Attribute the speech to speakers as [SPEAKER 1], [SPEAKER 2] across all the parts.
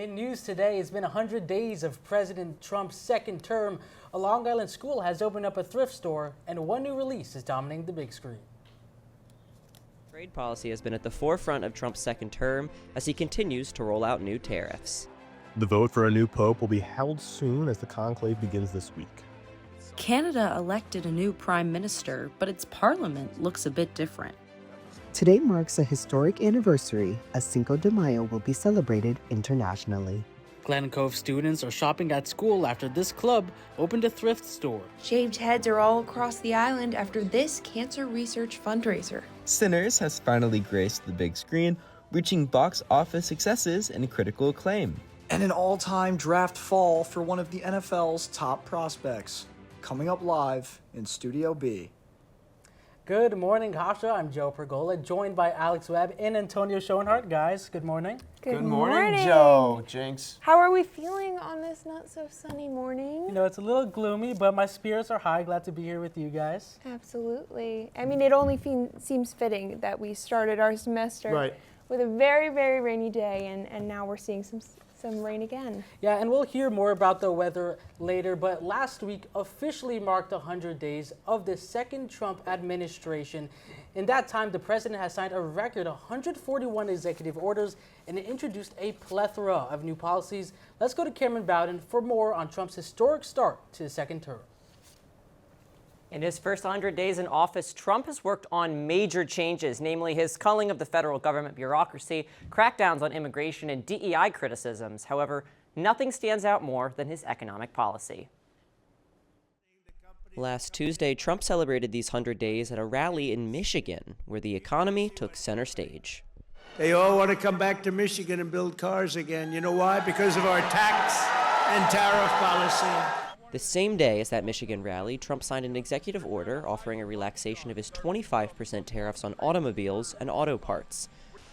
[SPEAKER 1] In news today, it's been 100 days of President Trump's second term. A Long Island school has opened up a thrift store, and one new release is dominating the big screen.
[SPEAKER 2] Trade policy has been at the forefront of Trump's second term as he continues to roll out new tariffs.
[SPEAKER 3] The vote for a new pope will be held soon as the conclave begins this week.
[SPEAKER 4] Canada elected a new prime minister, but its parliament looks a bit different.
[SPEAKER 5] Today marks a historic anniversary as Cinco de Mayo will be celebrated internationally.
[SPEAKER 1] Glen Cove students are shopping at school after this club opened a thrift store.
[SPEAKER 6] Shaved heads are all across the island after this cancer research fundraiser.
[SPEAKER 7] Sinners has finally graced the big screen, reaching box office successes and critical acclaim.
[SPEAKER 8] And an all-time draft fall for one of the NFL's top prospects. Coming up live in Studio B.
[SPEAKER 1] Good morning, Hofstra. I'm Joe Pergola, joined by Alex Webb and Antonio Schoenhardt. Guys, good morning.
[SPEAKER 9] Good morning, Joe. Jinx.
[SPEAKER 6] How are we feeling on this not-so-sunny morning?
[SPEAKER 1] You know, it's a little gloomy, but my spirits are high. Glad to be here with you guys.
[SPEAKER 6] Absolutely. I mean, it only seems fitting that we started our semester with a very, very rainy day, and now we're seeing some rain again.
[SPEAKER 1] Yeah, and we'll hear more about the weather later, but last week officially marked 100 days of the second Trump administration. In that time, the president has signed a record 141 executive orders and introduced a plethora of new policies. Let's go to Cameron Bowden for more on Trump's historic start to his second term.
[SPEAKER 2] In his first 100 days in office, Trump has worked on major changes, namely his culling of the federal government bureaucracy, crackdowns on immigration, and DEI criticisms. However, nothing stands out more than his economic policy. Last Tuesday, Trump celebrated these 100 days at a rally in Michigan, where the economy took center stage.
[SPEAKER 10] They all want to come back to Michigan and build cars again. You know why? Because of our tax and tariff policy.
[SPEAKER 2] The same day as that Michigan rally, Trump signed an executive order offering a relaxation of his 25% tariffs on automobiles and auto parts.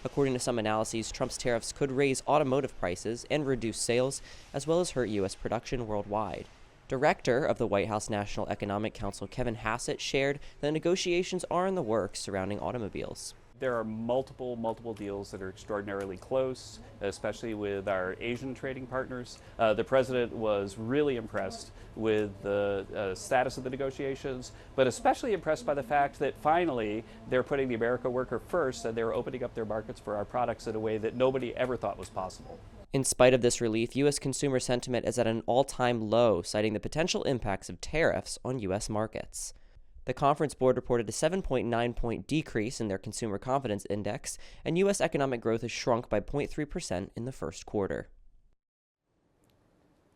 [SPEAKER 2] According to some analyses, Trump's tariffs could raise automotive prices and reduce sales, as well as hurt U.S. production worldwide. Director of the White House National Economic Council Kevin Hassett shared that negotiations are in the works surrounding automobiles.
[SPEAKER 11] There are multiple deals that are extraordinarily close, especially with our Asian trading partners. The president was really impressed with the status of the negotiations, but especially impressed by the fact that finally they're putting the American worker first and they're opening up their markets for our products in a way that nobody ever thought was possible.
[SPEAKER 2] In spite of this relief, U.S. consumer sentiment is at an all-time low, citing the potential impacts of tariffs on U.S. markets. The Conference Board reported a 7.9-point decrease in their Consumer Confidence Index, and U.S. economic growth has shrunk by 0.3% in the first quarter.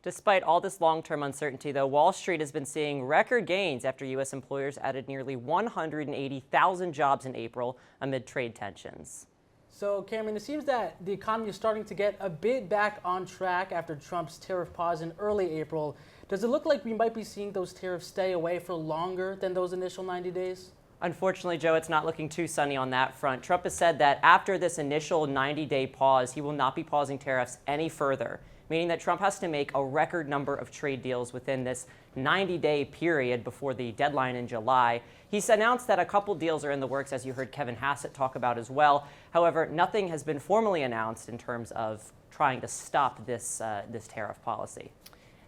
[SPEAKER 2] Despite all this long-term uncertainty, though, Wall Street has been seeing record gains after U.S. employers added nearly 180,000 jobs in April amid trade tensions.
[SPEAKER 1] So, Cameron, it seems that the economy is starting to get a bit back on track after Trump's tariff pause in early April. Does it look like we might be seeing those tariffs stay away for longer than those initial 90 days?
[SPEAKER 2] Unfortunately, Joe, it's not looking too sunny on that front. Trump has said that after this initial 90-day pause, he will not be pausing tariffs any further, meaning that Trump has to make a record number of trade deals within this 90-day period before the deadline in July. He's announced that a couple deals are in the works, as you heard Kevin Hassett talk about as well. However, nothing has been formally announced in terms of trying to stop this tariff policy.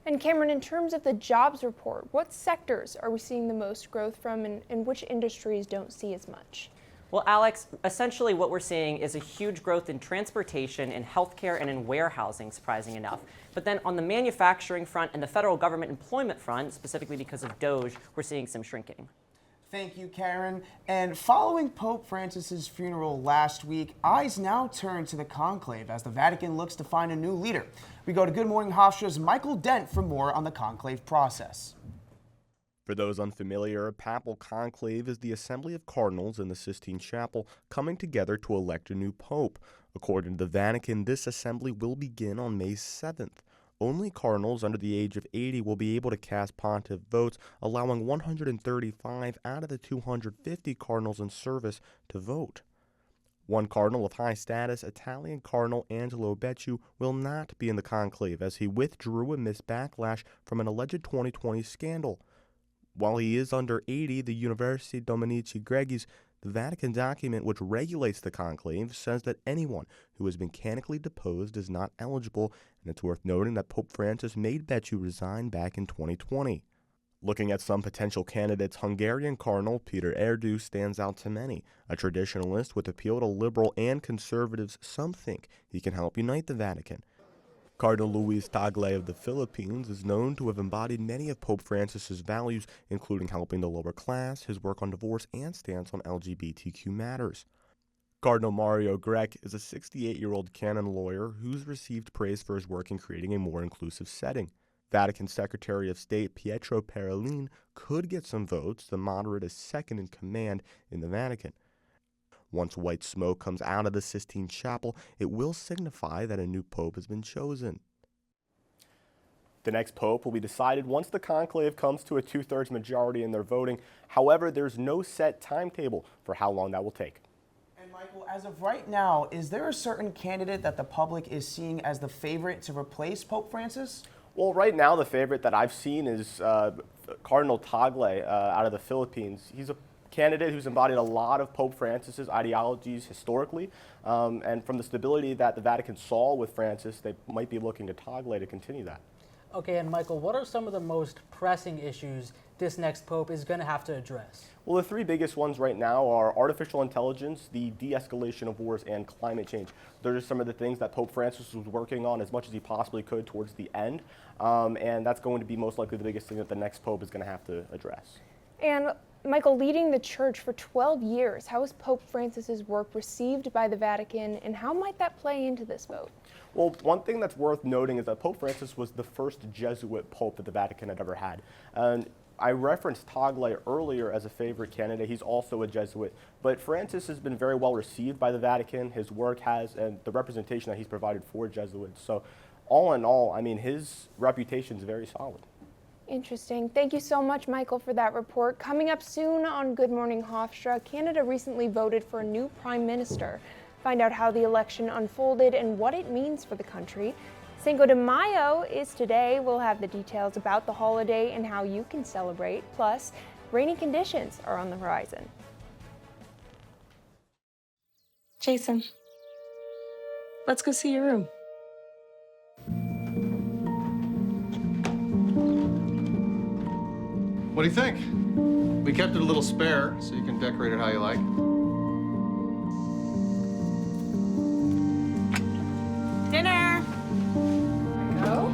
[SPEAKER 6] And Cameron, in terms of the jobs report, what sectors are we seeing the most growth from, and which industries don't see as much?
[SPEAKER 2] Well, Alex, essentially what we're seeing is a huge growth in transportation, in healthcare, and in warehousing, surprising enough. But then on the manufacturing front and the federal government employment front, specifically because of DOGE, we're seeing some shrinking.
[SPEAKER 9] Thank you, Karen. And following Pope Francis's funeral last week, eyes now turn to the conclave as the Vatican looks to find a new leader. We go to Good Morning Hofstra's Michael Dent for more on the conclave process.
[SPEAKER 3] For those unfamiliar, a papal conclave is the assembly of cardinals in the Sistine Chapel coming together to elect a new pope. According to the Vatican, this assembly will begin on May 7th. Only cardinals under the age of 80 will be able to cast pontiff votes, allowing 135 out of the 250 cardinals in service to vote. One cardinal of high status, Italian Cardinal Angelo Becciu, will not be in the conclave as he withdrew amidst backlash from an alleged 2020 scandal. While he is under 80, the University Dominici Gregis The Vatican document which regulates the conclave says that anyone who has been canonically deposed is not eligible, and it's worth noting that Pope Francis made Becciu resign back in 2020. Looking at some potential candidates, Hungarian Cardinal Peter Erdu stands out to many. A traditionalist with appeal to liberal and conservatives, some think he can help unite the Vatican. Cardinal Luis Tagle of the Philippines is known to have embodied many of Pope Francis's values, including helping the lower class, his work on divorce, and stance on LGBTQ matters. Cardinal Mario Grech is a 68-year-old canon lawyer who's received praise for his work in creating a more inclusive setting. Vatican Secretary of State Pietro Parolin could get some votes. The moderate is second in command in the Vatican. Once white smoke comes out of the Sistine Chapel, it will signify that a new pope has been chosen. The next pope will be decided once the conclave comes to a two-thirds majority in their voting. However, there's no set timetable for how long that will take.
[SPEAKER 9] And Michael, as of right now, is there a certain candidate that the public is seeing as the favorite to replace Pope Francis?
[SPEAKER 3] Well, right now the favorite that I've seen is Cardinal Tagle out of the Philippines. He's a candidate who's embodied a lot of Pope Francis's ideologies historically, and from the stability that the Vatican saw with Francis, they might be looking to Tagle to continue that.
[SPEAKER 1] Okay, and Michael, what are some of the most pressing issues this next pope is going to have to address?
[SPEAKER 3] Well, the three biggest ones right now are artificial intelligence, the de-escalation of wars, and climate change. Those are some of the things that Pope Francis was working on as much as he possibly could towards the end, and that's going to be most likely the biggest thing that the next pope is going to have to address.
[SPEAKER 6] And Michael, leading the church for 12 years, how is Pope Francis's work received by the Vatican, and how might that play into this vote?
[SPEAKER 3] Well, one thing that's worth noting is that Pope Francis was the first Jesuit pope that the Vatican had ever had. And I referenced Tagle earlier as a favorite candidate. He's also a Jesuit. But Francis has been very well received by the Vatican. His work has, and the representation that he's provided for Jesuits. So all in all, I mean, his reputation is very solid.
[SPEAKER 6] Interesting. Thank you so much, Michael, for that report. Coming up soon on Good Morning Hofstra, Canada recently voted for a new prime minister. Find out how the election unfolded and what it means for the country. Cinco de Mayo is today. We'll have the details about the holiday and how you can celebrate. Plus, rainy conditions are on the horizon.
[SPEAKER 4] Jason, let's go see your room.
[SPEAKER 12] What do you think? We kept it a little spare, so you can decorate it how you like.
[SPEAKER 4] Dinner!
[SPEAKER 12] Go.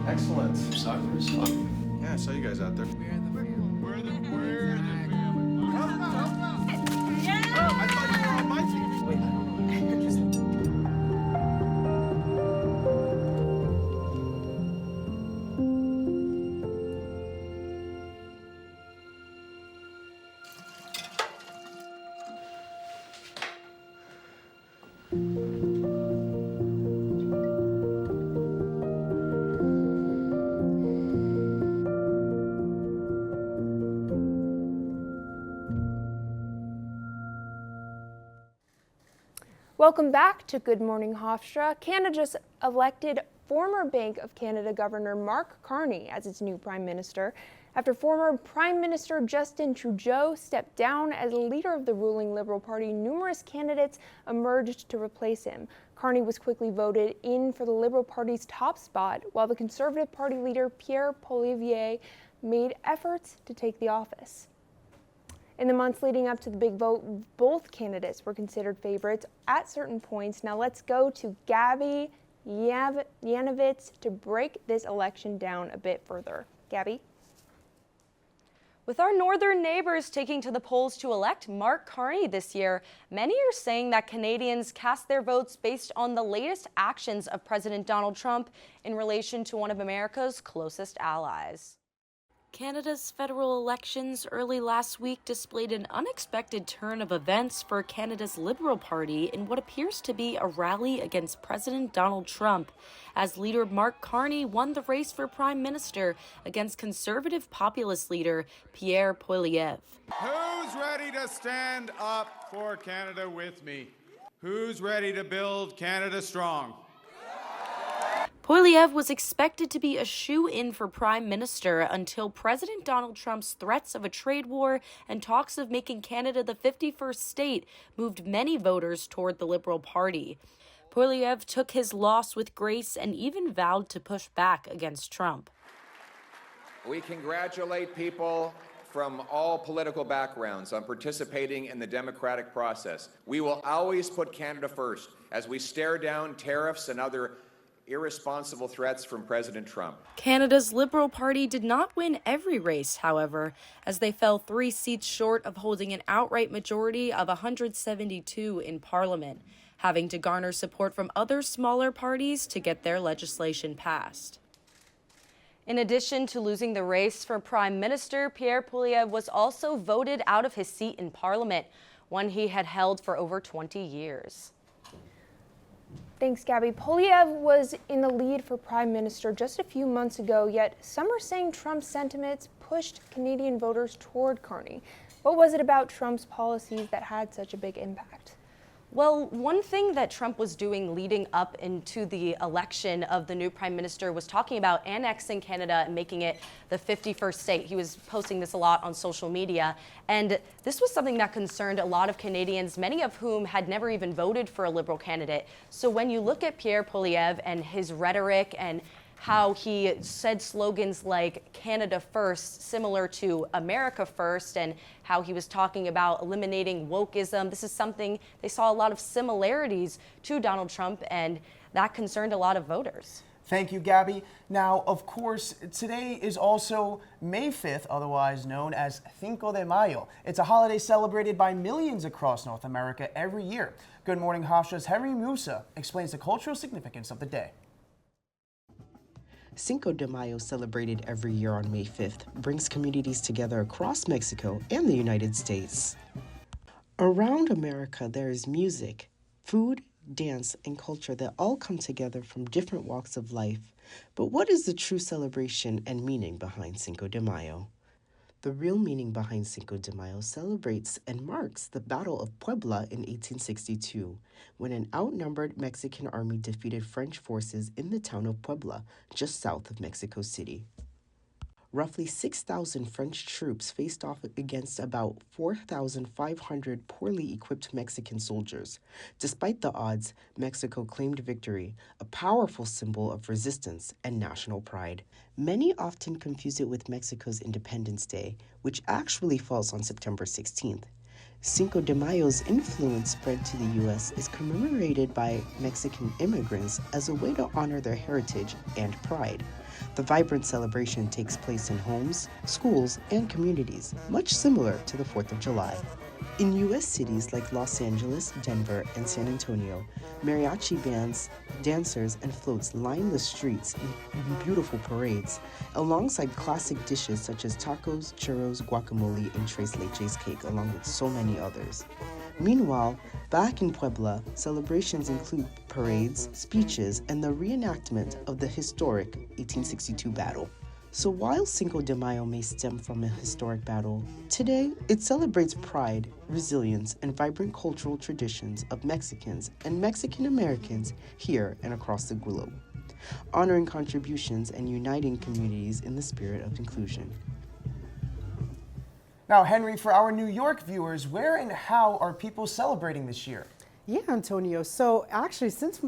[SPEAKER 12] Excellent. Soccer is fun. Yeah, I saw you guys out there. We're the family. Come on. Yeah! Oh, I thought you were on my team.
[SPEAKER 6] Welcome back to Good Morning Hofstra. Canada just elected former Bank of Canada Governor Mark Carney as its new Prime Minister after former Prime Minister Justin Trudeau stepped down as leader of the ruling Liberal Party. Numerous candidates emerged to replace him. Carney was quickly voted in for the Liberal Party's top spot, while the Conservative Party leader Pierre Poilievre made efforts to take the office. In the months leading up to the big vote, both candidates were considered favorites at certain points. Now let's go to Gabby Yanovitz to break this election down a bit further. Gabby?
[SPEAKER 13] With our northern neighbors taking to the polls to elect Mark Carney this year, many are saying that Canadians cast their votes based on the latest actions of President Donald Trump in relation to one of America's closest allies.
[SPEAKER 4] Canada's federal elections early last week displayed an unexpected turn of events for Canada's Liberal Party in what appears to be a rally against President Donald Trump, as leader Mark Carney won the race for Prime Minister against Conservative populist leader Pierre Poilievre.
[SPEAKER 14] Who's ready to stand up for Canada with me? Who's ready to build Canada strong?
[SPEAKER 4] Poilievre was expected to be a shoo-in for prime minister until President Donald Trump's threats of a trade war and talks of making Canada the 51st state moved many voters toward the Liberal Party. Poilievre took his loss with grace and even vowed to push back against Trump.
[SPEAKER 15] We congratulate people from all political backgrounds on participating in the democratic process. We will always put Canada first as we stare down tariffs and other irresponsible threats from President Trump.
[SPEAKER 4] Canada's Liberal Party did not win every race, however, as they fell 3 seats short of holding an outright majority of 172 in Parliament, having to garner support from other smaller parties to get their legislation passed.
[SPEAKER 13] In addition to losing the race for Prime Minister, Pierre Poilievre was also voted out of his seat in Parliament, one he had held for over 20 years.
[SPEAKER 6] Thanks, Gabby. Poilievre was in the lead for Prime Minister just a few months ago, yet some are saying Trump's sentiments pushed Canadian voters toward Carney. What was it about Trump's policies that had such a big impact?
[SPEAKER 13] Well, one thing that Trump was doing leading up into the election of the new prime minister was talking about annexing Canada and making it the 51st state. He was posting this a lot on social media. And this was something that concerned a lot of Canadians, many of whom had never even voted for a Liberal candidate. So when you look at Pierre Poilievre and his rhetoric and how he said slogans like Canada First, similar to America First, and how he was talking about eliminating wokeism. This is something they saw a lot of similarities to Donald Trump, and that concerned a lot of voters.
[SPEAKER 9] Thank you, Gabby. Now, of course, today is also May 5th, otherwise known as Cinco de Mayo. It's a holiday celebrated by millions across North America every year. Good Morning Hofstra's Henry Musa explains the cultural significance of the day.
[SPEAKER 5] Cinco de Mayo, celebrated every year on May 5th, brings communities together across Mexico and the United States. Around America, there is music, food, dance, and culture that all come together from different walks of life. But what is the true celebration and meaning behind Cinco de Mayo? The real meaning behind Cinco de Mayo celebrates and marks the Battle of Puebla in 1862, when an outnumbered Mexican army defeated French forces in the town of Puebla, just south of Mexico City. Roughly 6,000 French troops faced off against about 4,500 poorly equipped Mexican soldiers. Despite the odds, Mexico claimed victory, a powerful symbol of resistance and national pride. Many often confuse it with Mexico's Independence Day, which actually falls on September 16th. Cinco de Mayo's influence spread to the U.S. is commemorated by Mexican immigrants as a way to honor their heritage and pride. The vibrant celebration takes place in homes, schools, and communities, much similar to the 4th of July. In U.S. cities like Los Angeles, Denver, and San Antonio, mariachi bands, dancers, and floats line the streets in beautiful parades, alongside classic dishes such as tacos, churros, guacamole, and tres leches cake, along with so many others. Meanwhile, back in Puebla, celebrations include parades, speeches, and the reenactment of the historic 1862 battle. So while Cinco de Mayo may stem from a historic battle, today it celebrates pride, resilience, and vibrant cultural traditions of Mexicans and Mexican Americans here and across the globe, honoring contributions and uniting communities in the spirit of inclusion.
[SPEAKER 9] Now, Henry, for our New York viewers, where and how are people celebrating this year?
[SPEAKER 16] Yeah, Antonio. So actually, since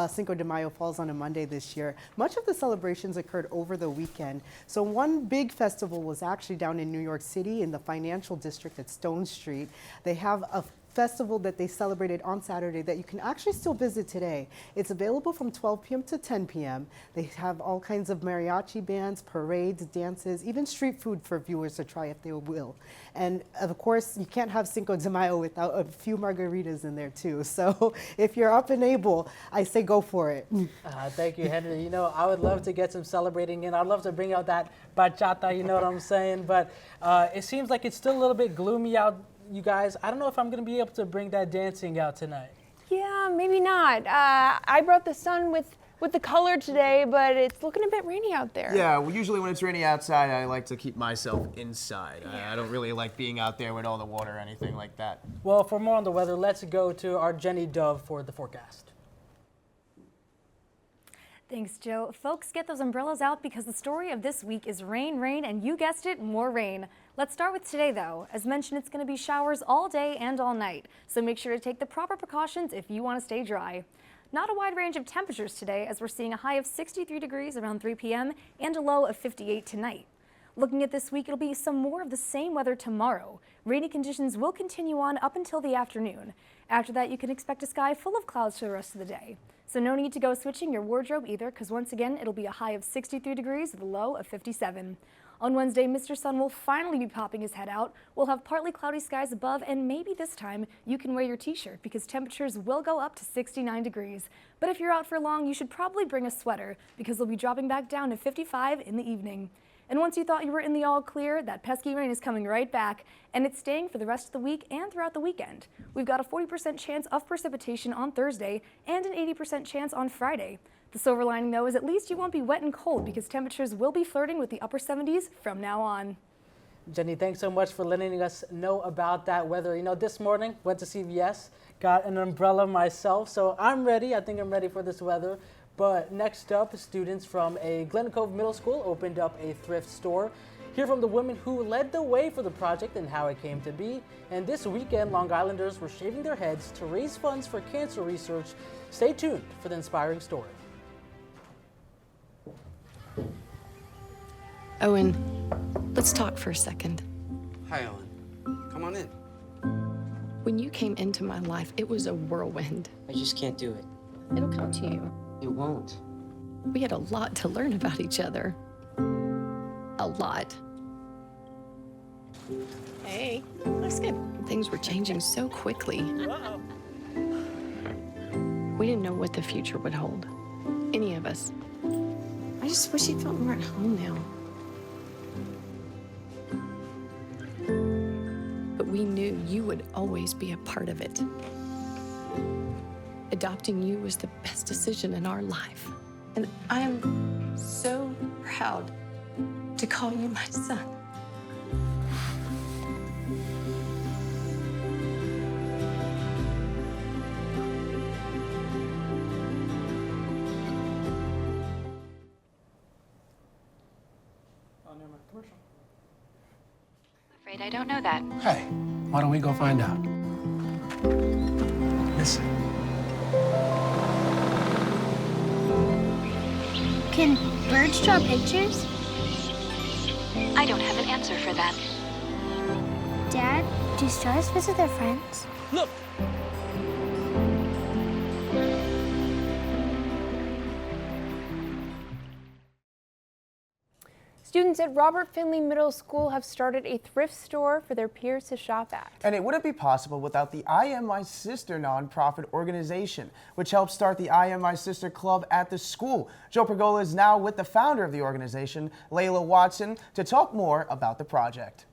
[SPEAKER 16] Cinco de Mayo falls on a Monday this year, much of the celebrations occurred over the weekend. So one big festival was actually down in New York City in the financial district at Stone Street. They have a festival that they celebrated on Saturday that you can actually still visit today. It's available from 12 p.m. to 10 p.m. They have all kinds of mariachi bands, parades, dances, even street food for viewers to try if they will. And of course, you can't have Cinco de Mayo without a few margaritas in there too. So if you're up and able, I say go for it.
[SPEAKER 1] Thank you, Henry. You know, I would love to get some celebrating in. I'd love to bring out that bachata, you know what I'm saying? But it seems like it's still a little bit gloomy out, you guys. I don't know if I'm going to be able to bring that dancing out tonight.
[SPEAKER 6] Yeah, maybe not. I brought the sun with the color today, but it's looking a bit rainy out there.
[SPEAKER 9] Yeah, well, usually when it's rainy outside, I like to keep myself inside. I don't really like being out there with all the water or anything like that.
[SPEAKER 1] Well, for more on the weather, let's go to our Jenny Dove for the forecast.
[SPEAKER 17] Thanks, Joe. Folks, get those umbrellas out because the story of this week is rain, rain, and you guessed it, more rain. Let's start with today, though. As mentioned, it's going to be showers all day and all night, so make sure to take the proper precautions if you want to stay dry. Not a wide range of temperatures today, as we're seeing a high of 63 degrees around 3 p.m. and a low of 58 tonight. Looking at this week, it'll be some more of the same weather tomorrow. Rainy conditions will continue on up until the afternoon. After that, you can expect a sky full of clouds for the rest of the day. So no need to go switching your wardrobe either, because once again, it'll be a high of 63 degrees with a low of 57. On Wednesday, Mr. Sun will finally be popping his head out. We'll have partly cloudy skies above, and maybe this time you can wear your t-shirt because temperatures will go up to 69 degrees. But if you're out for long, you should probably bring a sweater because they'll be dropping back down to 55 in the evening. And once you thought you were in the all clear, that pesky rain is coming right back, and it's staying for the rest of the week and throughout the weekend. We've got a 40% chance of precipitation on Thursday and an 80% chance on Friday. The silver lining, though, is at least you won't be wet and cold because temperatures will be flirting with the upper 70s from now on.
[SPEAKER 1] Jenny, thanks so much for letting us know about that weather. You know, this morning, went to CVS, got an umbrella myself, so I'm ready. I think I'm ready for this weather. But next up, students from a Glen Cove Middle School opened up a thrift store. Hear from the women who led the way for the project and how it came to be. And this weekend, Long Islanders were shaving their heads to raise funds for cancer research. Stay tuned for the inspiring story.
[SPEAKER 18] Owen, let's talk for a second.
[SPEAKER 19] Hi, Ellen. Come on in.
[SPEAKER 18] When you came into my life, it was a whirlwind.
[SPEAKER 19] I just can't do it.
[SPEAKER 18] It'll come to you.
[SPEAKER 19] It won't.
[SPEAKER 18] We had a lot to learn about each other. A lot. Hey, looks good. Things were changing so quickly. We didn't know what the future would hold. Any of us. I just wish he felt more at home now. But we knew you would always be a part of it. Adopting you was the best decision in our life. And I am so proud to call you my son.
[SPEAKER 20] Afraid I don't know that.
[SPEAKER 21] Hey, why don't we go find out? Listen.
[SPEAKER 22] Can birds draw pictures?
[SPEAKER 20] I don't have an answer for that.
[SPEAKER 22] Dad, do stars visit their friends?
[SPEAKER 21] Look!
[SPEAKER 6] Students at Robert Finley Middle School have started a thrift store for their peers to shop at.
[SPEAKER 9] And it wouldn't be possible without the I Am My Sister nonprofit organization, which helped start the I Am My Sister Club at the school. Joe Pergola is now with the founder of the organization, Layla Watson, to talk more about the project.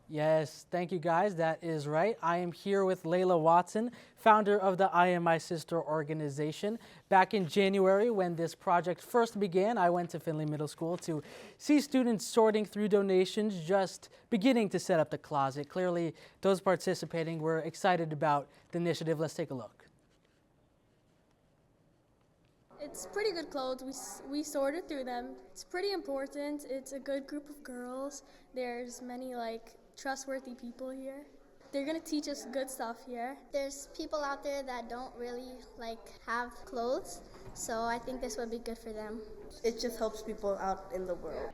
[SPEAKER 1] Yes, thank you guys. That is right. I am here with Layla Watson, founder of the I Am My Sister organization. Back in January, when this project first began, I went to Finley Middle School to see students sorting through donations, just beginning to set up the closet. Clearly, those participating were excited about the initiative. Let's take a look.
[SPEAKER 23] It's pretty good clothes. We sorted through them. It's pretty important. It's a good group of girls. There's many trustworthy people here. They're gonna teach us good stuff here.
[SPEAKER 22] There's people out there that don't really have clothes, so I think this would be good for them.
[SPEAKER 24] It just helps people out in the world.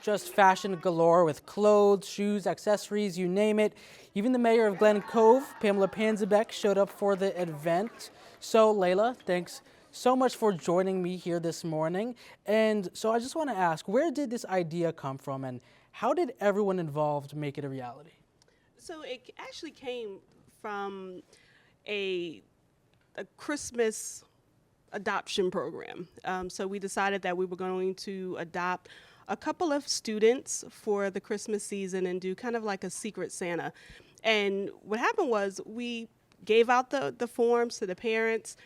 [SPEAKER 1] Just fashion galore with clothes, shoes, accessories, you name it. Even the mayor of Glen Cove, Pamela Panzabek, showed up for the event. So Layla, thanks so much for joining me here this morning. And so I just want to ask, where did this idea come from and how did everyone involved make it a reality?
[SPEAKER 25] So it actually came from a Christmas adoption program. So we decided that we were going to adopt a couple of students for the Christmas season and do kind of like a secret Santa. And what happened was we gave out the forms to the parents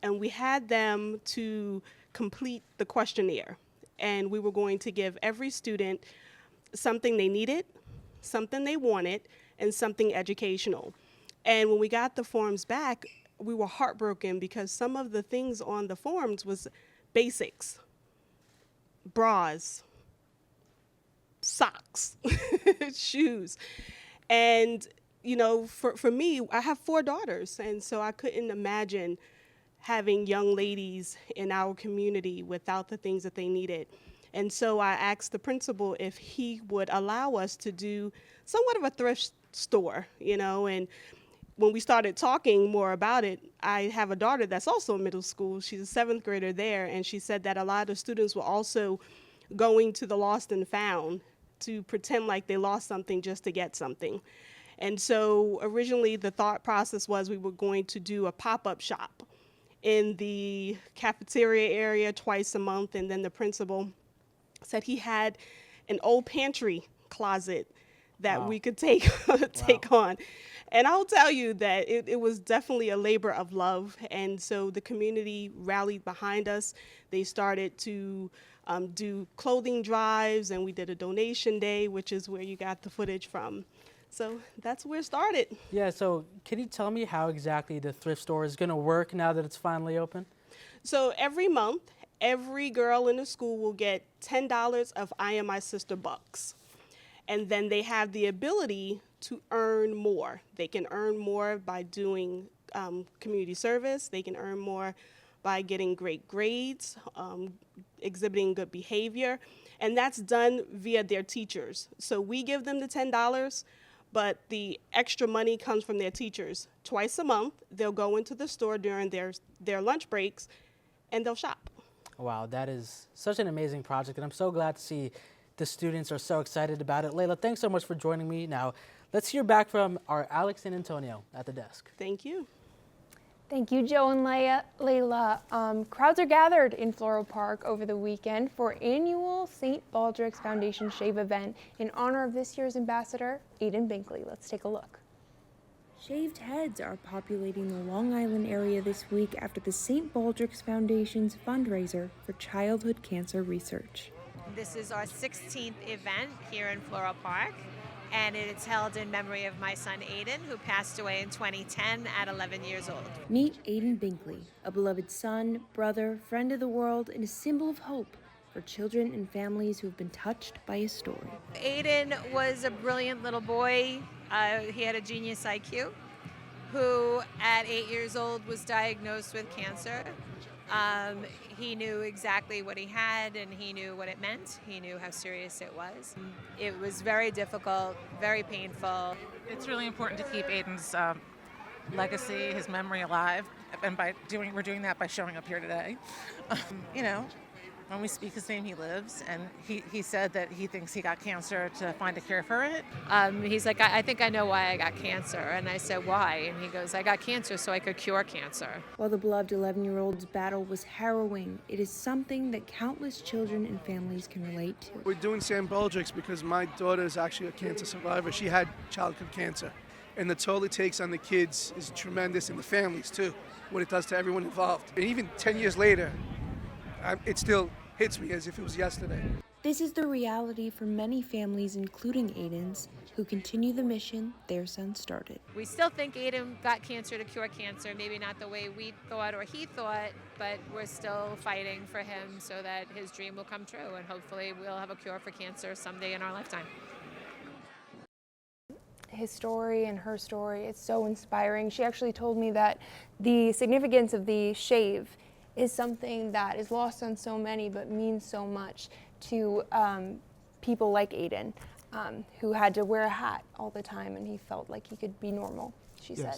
[SPEAKER 25] and we had them to complete the questionnaire. And we were going to give every student something they needed, something they wanted, and something educational. And when we got the forms back, we were heartbroken because some of the things on the forms was basics, bras, socks, shoes. And, you know, for me, I have 4 daughters, and so I couldn't imagine having young ladies in our community without the things that they needed. And so I asked the principal if he would allow us to do somewhat of a thrift store, you know, and when we started talking more about it, I have a daughter that's also in middle school. She's a 7th grader there, and she said that a lot of students were also going to the lost and found to pretend like they lost something just to get something. And so originally the thought process was we were going to do a pop-up shop in the cafeteria area twice a month, and then the principal said he had an old pantry closet that we could take on. And I'll tell you that it was definitely a labor of love. And so the community rallied behind us. They started to do clothing drives, and we did a donation day, which is where you got the footage from. So that's where it started.
[SPEAKER 1] Yeah, so can you tell me how exactly the thrift store is going to work now that it's finally open?
[SPEAKER 25] So every month, every girl in the school will get $10 of I Am My Sister bucks. And then they have the ability to earn more. They can earn more by doing community service. They can earn more by getting great grades, exhibiting good behavior. And that's done via their teachers. So we give them the $10, but the extra money comes from their teachers. Twice a month, they'll go into the store during their lunch breaks, and they'll shop.
[SPEAKER 1] Wow, that is such an amazing project, and I'm so glad to see the students are so excited about it. Layla, thanks so much for joining me. Now, let's hear back from our Alex and Antonio at the desk.
[SPEAKER 25] Thank you.
[SPEAKER 6] Thank you, Joe and Layla. Crowds are gathered in Floral Park over the weekend for annual St. Baldrick's Foundation Shave event in honor of this year's ambassador, Aiden Binkley. Let's take a look.
[SPEAKER 2] Shaved heads are populating the Long Island area this week after the St. Baldrick's Foundation's fundraiser for childhood cancer research.
[SPEAKER 7] This is our 16th event here in Floral Park, and it's held in memory of my son Aiden, who passed away in 2010 at 11 years old.
[SPEAKER 2] Meet Aiden Binkley, a beloved son, brother, friend of the world, and a symbol of hope for children and families who have been touched by his story.
[SPEAKER 7] Aiden was a brilliant little boy. He had a genius IQ, who at 8 years old was diagnosed with cancer. He knew exactly what he had, and he knew what it meant. He knew how serious it was. It was very difficult, very painful.
[SPEAKER 8] It's really important to keep Aiden's legacy, his memory alive, and we're doing that by showing up here today. You know, when we speak his name, he lives, and he said that he thinks he got cancer to find a cure for it.
[SPEAKER 7] He's like, I think I know why I got cancer. And I said, why? And he goes, I got cancer so I could cure cancer.
[SPEAKER 2] While the beloved 11-year-old's battle was harrowing, it is something that countless children and families can relate to.
[SPEAKER 10] We're doing St. Baldrick's because my daughter is actually a cancer survivor. She had childhood cancer. And the toll it takes on the kids is tremendous, and the families too, what it does to everyone involved. And even 10 years later, it still hits me as if it was yesterday.
[SPEAKER 2] This is the reality for many families, including Aiden's, who continue the mission their son started.
[SPEAKER 7] We still think Aiden got cancer to cure cancer, maybe not the way we thought or he thought, but we're still fighting for him so that his dream will come true, and hopefully we'll have a cure for cancer someday in our lifetime.
[SPEAKER 6] His story and her story, it's so inspiring. She actually told me that the significance of the shave is something that is lost on so many but means so much to people like Aiden, who had to wear a hat all the time, and he felt like he could be normal, she said.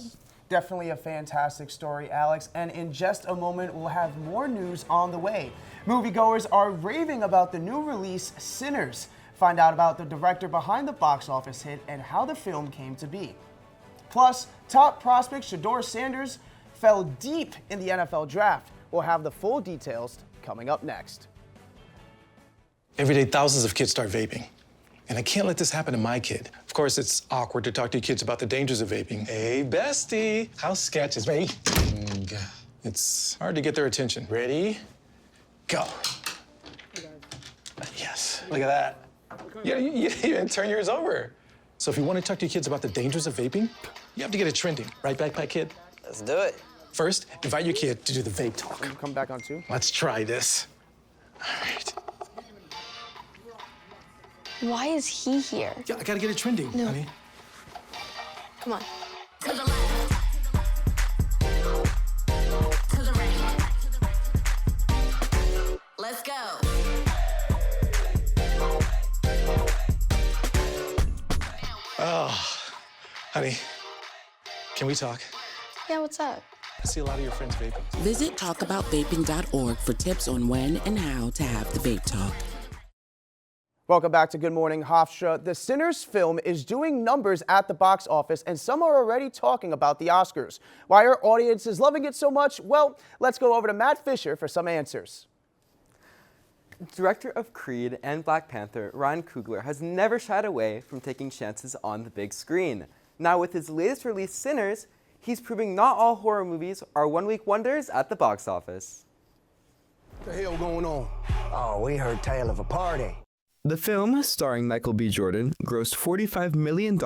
[SPEAKER 9] Definitely a fantastic story, Alex. And in just a moment, we'll have more news on the way. Moviegoers are raving about the new release, Sinners. Find out about the director behind the box office hit and how the film came to be. Plus, top prospect Shedeur Sanders fell deep in the NFL draft. We'll have the full details coming up next.
[SPEAKER 11] Every day, thousands of kids start vaping. And I can't let this happen to my kid. Of course, it's awkward to talk to your kids about the dangers of vaping. Hey, bestie, how sketch is ready? It's hard to get their attention. Ready? Go. Yes, look at that. You didn't even turn yours over. So if you want to talk to your kids about the dangers of vaping, you have to get it trending. Right, Backpack Kid?
[SPEAKER 3] Let's do it.
[SPEAKER 11] First, invite your kid to do the vape talk.
[SPEAKER 9] Can you come back on too?
[SPEAKER 11] Let's try this. All right.
[SPEAKER 3] Why is he here?
[SPEAKER 11] Yeah, I gotta get it trending, honey.
[SPEAKER 3] Come on.
[SPEAKER 20] To the left. To the right. Let's go.
[SPEAKER 11] Oh, honey, can we talk?
[SPEAKER 3] Yeah, what's up?
[SPEAKER 11] I see a lot of your friends vaping.
[SPEAKER 4] Visit talkaboutvaping.org for tips on when and how to have the vape talk.
[SPEAKER 9] Welcome back to Good Morning Hofstra. The Sinners film is doing numbers at the box office, and some are already talking about the Oscars. Why are audiences loving it so much? Well, let's go over to Matt Fisher for some answers.
[SPEAKER 12] Director of Creed and Black Panther, Ryan Coogler, has never shied away from taking chances on the big screen. Now with his latest release, Sinners, he's proving not all horror movies are one-week wonders at the box office.
[SPEAKER 14] What the hell going on? Oh, we heard tale of a party.
[SPEAKER 15] The film, starring Michael B. Jordan, grossed $45 million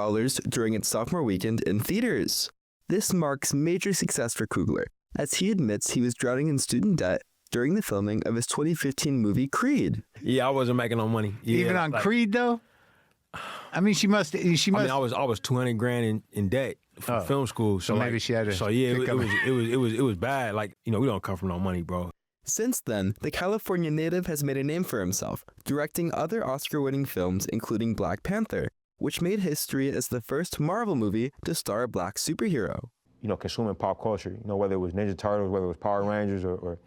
[SPEAKER 15] during its sophomore weekend in theaters. This marks major success for Coogler, as he admits he was drowning in student debt during the filming of his 2015 movie Creed.
[SPEAKER 26] Yeah, I wasn't making no money. Yeah,
[SPEAKER 27] even on Creed though? I mean, she must. I mean, I was 200 grand in debt from film school. So maybe she had to.
[SPEAKER 26] So yeah, it was bad. Like, you know, we don't come from no money, bro.
[SPEAKER 15] Since then, the California native has made a name for himself, directing other Oscar-winning films including Black Panther, which made history as the first Marvel movie to star a black superhero.
[SPEAKER 28] You know, consuming pop culture, you know, whether it was Ninja Turtles, whether it was Power Rangers or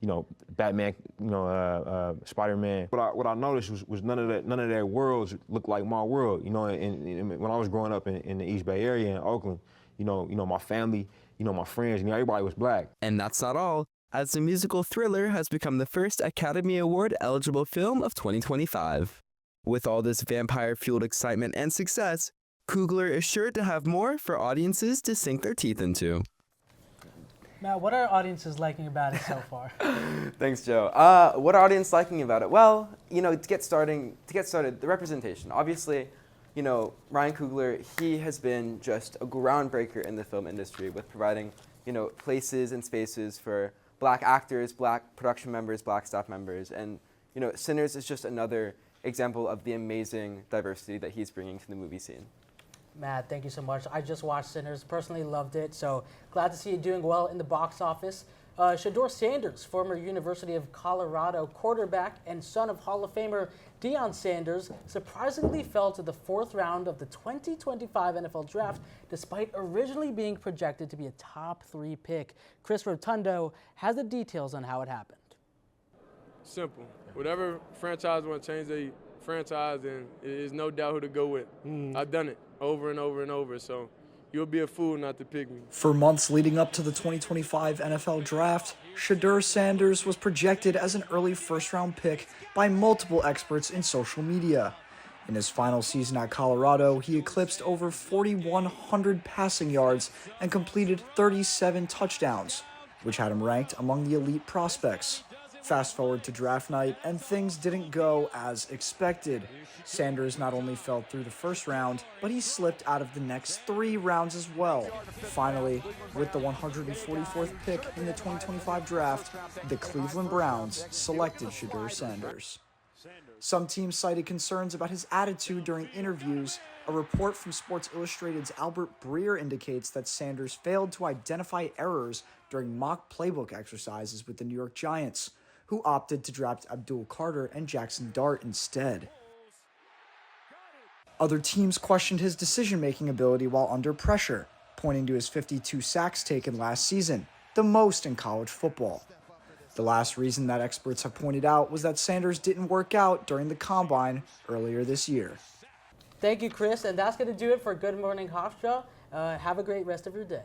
[SPEAKER 28] you know, Batman, you know, Spider-Man. What I noticed was none of their worlds looked like my world. You know, and when I was growing up in the East Bay area in Oakland, you know, my family, you know, my friends, you know, everybody was black.
[SPEAKER 15] And that's not all, as the musical Thriller has become the first Academy Award eligible film of 2025. With all this vampire-fueled excitement and success, Coogler is sure to have more for audiences to sink their teeth into.
[SPEAKER 1] Matt, what are audiences liking about it so far?
[SPEAKER 12] Thanks, Joe. What are audience liking about it? Well, you know, to get started, the representation. Obviously, you know, Ryan Coogler, he has been just a groundbreaker in the film industry with providing, you know, places and spaces for black actors, black production members, black staff members, and, you know, Sinners is just another example of the amazing diversity that he's bringing to the movie scene.
[SPEAKER 1] Matt, thank you so much. I just watched Sinners, personally loved it, so glad to see it doing well in the box office. Shedeur Sanders, former University of Colorado quarterback and son of Hall of Famer Deion Sanders, surprisingly fell to the 4th round of the 2025 NFL Draft, despite originally being projected to be a top 3 pick. Chris Rotundo has the details on how it happened.
[SPEAKER 29] Simple. Whatever franchise want to change their franchise, then there's no doubt who to go with. I've done it over and over and over, so you'll be a fool not to pick me.
[SPEAKER 30] For months leading up to the 2025 NFL Draft, Shedeur Sanders was projected as an early first-round pick by multiple experts in social media. In his final season at Colorado, he eclipsed over 4,100 passing yards and completed 37 touchdowns, which had him ranked among the elite prospects. Fast forward to draft night, and things didn't go as expected. Sanders not only fell through the first round, but he slipped out of the next 3 rounds as well. Finally, with the 144th pick in the 2025 draft, the Cleveland Browns selected Shedeur Sanders. Some teams cited concerns about his attitude during interviews. A report from Sports Illustrated's Albert Breer indicates that Sanders failed to identify errors during mock playbook exercises with the New York Giants, who opted to draft Abdul Carter and Jackson Dart instead. Other teams questioned his decision-making ability while under pressure, pointing to his 52 sacks taken last season, the most in college football. The last reason that experts have pointed out was that Sanders didn't work out during the Combine earlier this year.
[SPEAKER 1] Thank you, Chris, and that's going to do it for Good Morning Hofstra. Have a great rest of your day.